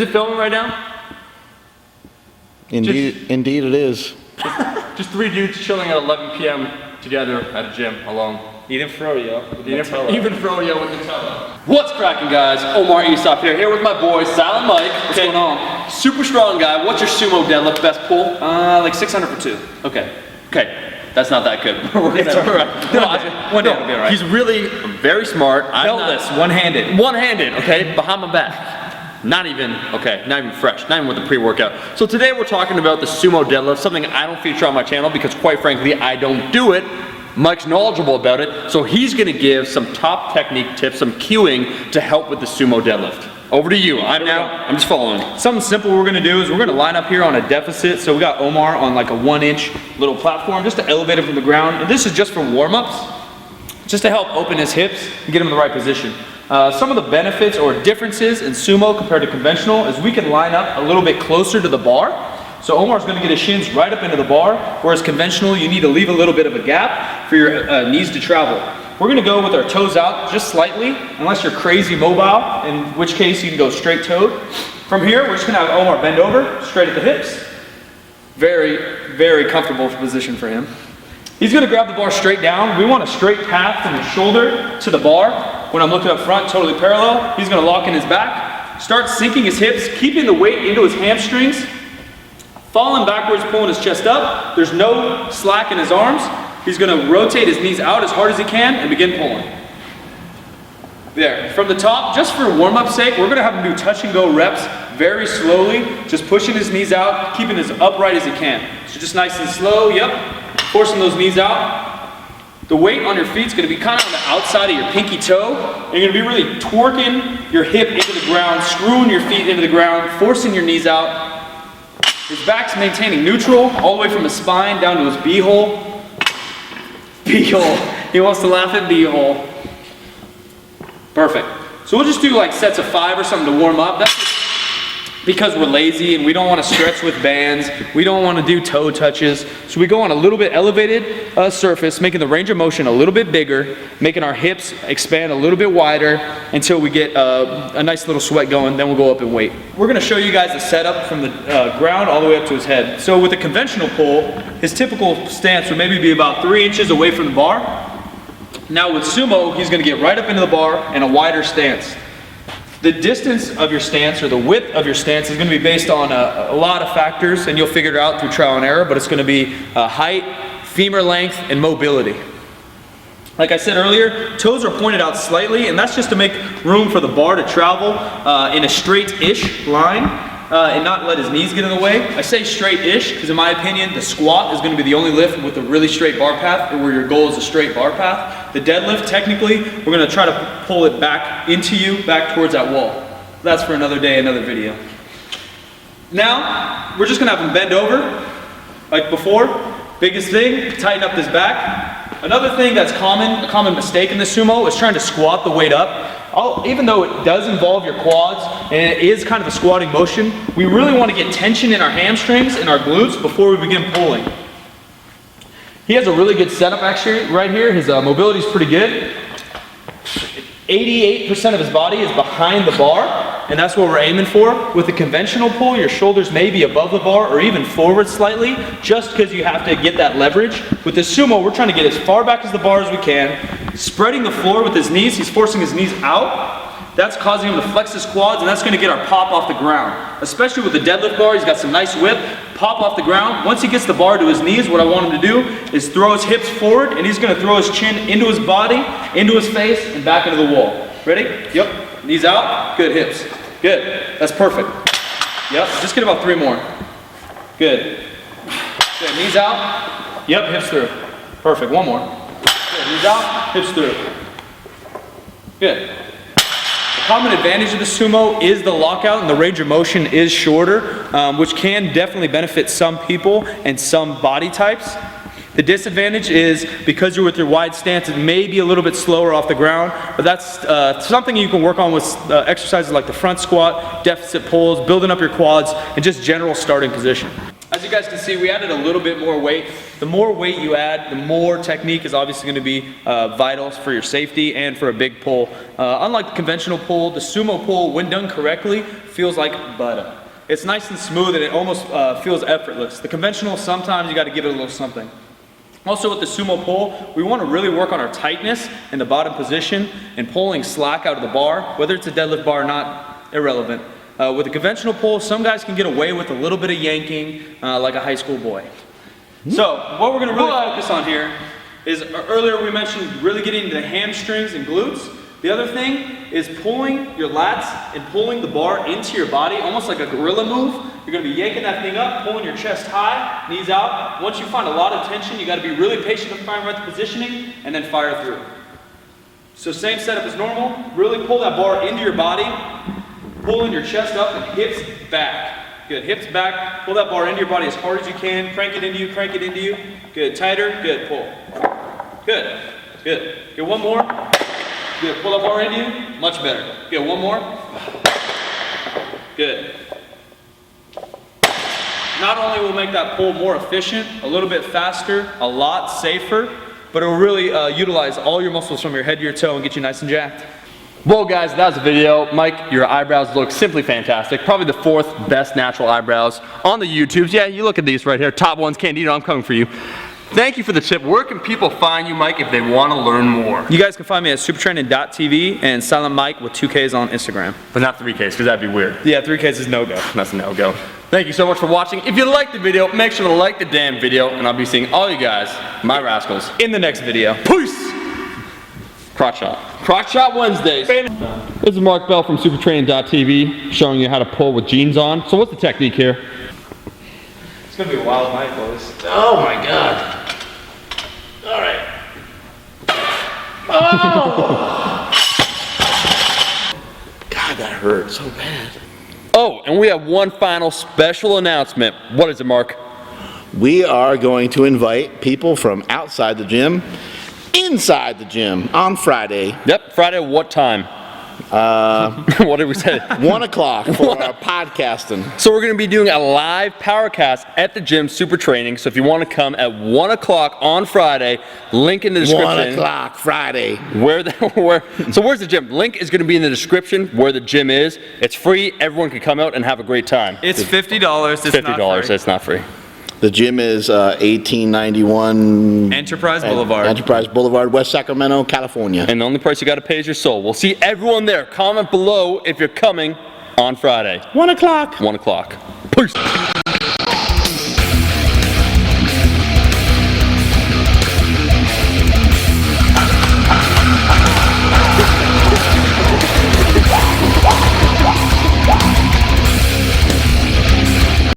it filming right now? Indeed it is. Just 3 dudes chilling at 11 p.m. together at a gym alone. Eating froyo. Even froyo with Nutella. What's cracking, guys? Omar Eastop here with my boy Silent Mike. What's going on? Super strong guy. What's your sumo deadlift best pull? Like 600 for 2. Okay. That's not that good. It's alright. One day will be alright. He's really very smart. Beltless, one-handed. One-handed, okay, behind my back. Not even fresh, not even with the pre-workout. So today we're talking about the sumo deadlift, something I don't feature on my channel because quite frankly, I don't do it. Mike's knowledgeable about it, so he's gonna give some top technique tips, some cueing to help with the sumo deadlift. Over to you. I'm just following. Something simple we're gonna do is we're gonna line up here on a deficit. So we got Omar on like a 1-inch little platform just to elevate him from the ground. And this is just for warm-ups, just to help open his hips and get him in the right position. Some of the benefits or differences in sumo compared to conventional is we can line up a little bit closer to the bar. So Omar's gonna get his shins right up into the bar, whereas conventional, you need to leave a little bit of a gap for your knees to travel. We're gonna go with our toes out just slightly, unless you're crazy mobile, in which case you can go straight toed. From here, we're just gonna have Omar bend over, straight at the hips. Very, very comfortable position for him. He's gonna grab the bar straight down. We want a straight path from his shoulder to the bar. When I'm looking up front, totally parallel. He's gonna lock in his back, start sinking his hips, keeping the weight into his hamstrings, falling backwards, pulling his chest up. There's no slack in his arms. He's gonna rotate his knees out as hard as he can and begin pulling. There, from the top, just for warm-up sake, we're gonna have him do touch and go reps very slowly, just pushing his knees out, keeping as upright as he can. So just nice and slow, forcing those knees out. The weight on your feet is gonna be kind of on the outside of your pinky toe. And you're gonna be really twerking your hip into the ground, screwing your feet into the ground, forcing your knees out. His back's maintaining neutral, all the way from his spine down to his B-hole. B-hole. He wants to laugh at B-hole. Perfect. So we'll just do like sets of 5 or something to warm up. That's just because we're lazy and we don't want to stretch with bands. We don't want to do toe touches. So we go on a little bit elevated surface, making the range of motion a little bit bigger, making our hips expand a little bit wider until we get a nice little sweat going. Then we'll go up in weight. We're going to show you guys the setup from the ground all the way up to his head. So with a conventional pull, his typical stance would maybe be about 3 inches away from the bar. Now with sumo, he's going to get right up into the bar in a wider stance. The distance of your stance or the width of your stance is going to be based on a lot of factors, and you'll figure it out through trial and error, but it's going to be height, femur length, and mobility. Like I said earlier, toes are pointed out slightly, and that's just to make room for the bar to travel in a straight-ish line and not let his knees get in the way. I say straight-ish because in my opinion, the squat is going to be the only lift with a really straight bar path, where your goal is a straight bar path. The deadlift, technically, we're going to try to pull it back into you, back towards that wall. That's for another day, another video. Now, we're just going to have him bend over, like before. Biggest thing, tighten up this back. Another thing that's a common mistake in the sumo is trying to squat the weight up. Even though it does involve your quads, and it is kind of a squatting motion, we really want to get tension in our hamstrings and our glutes before we begin pulling. He has a really good setup actually right here. His mobility is pretty good. 88% of his body is behind the bar, and that's what we're aiming for. With the conventional pull, your shoulders may be above the bar or even forward slightly, just because you have to get that leverage. With the sumo, we're trying to get as far back as the bar as we can, spreading the floor with his knees. He's forcing his knees out. That's causing him to flex his quads, and that's going to get our pop off the ground. Especially with the deadlift bar, he's got some nice whip, pop off the ground. Once he gets the bar to his knees, what I want him to do is throw his hips forward, and he's going to throw his chin into his body, into his face, and back into the wall. Ready? Yep. Knees out. Good. Hips. Good. That's perfect. Yep. Just get about 3 more. Good. Good. Knees out. Yep. Hips through. Perfect. 1 more. Good. Knees out. Hips through. Good. The common advantage of the sumo is the lockout, and the range of motion is shorter, which can definitely benefit some people and some body types. The disadvantage is because you're with your wide stance, it may be a little bit slower off the ground, but that's something you can work on with exercises like the front squat, deficit pulls, building up your quads, and just general starting position. As you guys can see, we added a little bit more weight. The more weight you add, the more technique is obviously going to be vital for your safety and for a big pull. Unlike the conventional pull, the sumo pull, when done correctly, feels like butter. It's nice and smooth and it almost feels effortless. The conventional, sometimes you got to give it a little something. Also with the sumo pull, we want to really work on our tightness in the bottom position and pulling slack out of the bar. Whether it's a deadlift bar or not, irrelevant. With a conventional pull, some guys can get away with a little bit of yanking like a high school boy. So what we're going to really focus on here is, earlier we mentioned really getting into the hamstrings and glutes. The other thing is pulling your lats and pulling the bar into your body, almost like a gorilla move. You're going to be yanking that thing up, pulling your chest high, knees out. Once you find a lot of tension, you got to be really patient in finding right positioning and then fire through. So same setup as normal. Really pull that bar into your body, pulling your chest up and hips back. Good, hips back, pull that bar into your body as hard as you can, crank it into you, crank it into you. Good, tighter, good, pull. Good, good. Good, one more. Good, pull that bar into you, much better. Good, one more. Good. Not only will make that pull more efficient, a little bit faster, a lot safer, but it will really utilize all your muscles from your head to your toe and get you nice and jacked. Well guys, that was the video. Mike, your eyebrows look simply fantastic. Probably the 4th best natural eyebrows on the YouTubes. Yeah, you look at these right here. Top ones, Candido, I'm coming for you. Thank you for the tip. Where can people find you, Mike, if they want to learn more? You guys can find me at supertraining.tv and Silent Mike with 2 Ks on Instagram. But not 3 Ks, because that'd be weird. Yeah, 3 Ks is no-go. That's a no-go. Thank you so much for watching. If you liked the video, make sure to like the damn video, and I'll be seeing all you guys, my rascals, in the next video. Peace! Crotch shot. Crotch shot Wednesdays. This is Mark Bell from supertraining.tv showing you how to pull with jeans on. So what's the technique here? It's gonna be a wild night, boys. Oh my God. All right. Oh! God, that hurt so bad. Oh, and we have one final special announcement. What is it, Mark? We are going to invite people from outside the gym inside the gym on Friday. Yep, Friday, what time? What did we say? 1 o'clock for our podcasting. So we're going to be doing a live powercast at the gym, Super Training. So if you want to come at 1 o'clock on Friday, link in the description. 1 o'clock Friday. So where's the gym? Link is going to be in the description where the gym is. It's free. Everyone can come out and have a great time. It's $50. It's $50. not free. It's not free. The gym is 1891 Enterprise Boulevard. Enterprise Boulevard, West Sacramento, California. And the only price you got to pay is your soul. We'll see everyone there. Comment below if you're coming on Friday. 1 o'clock. 1 o'clock. Peace.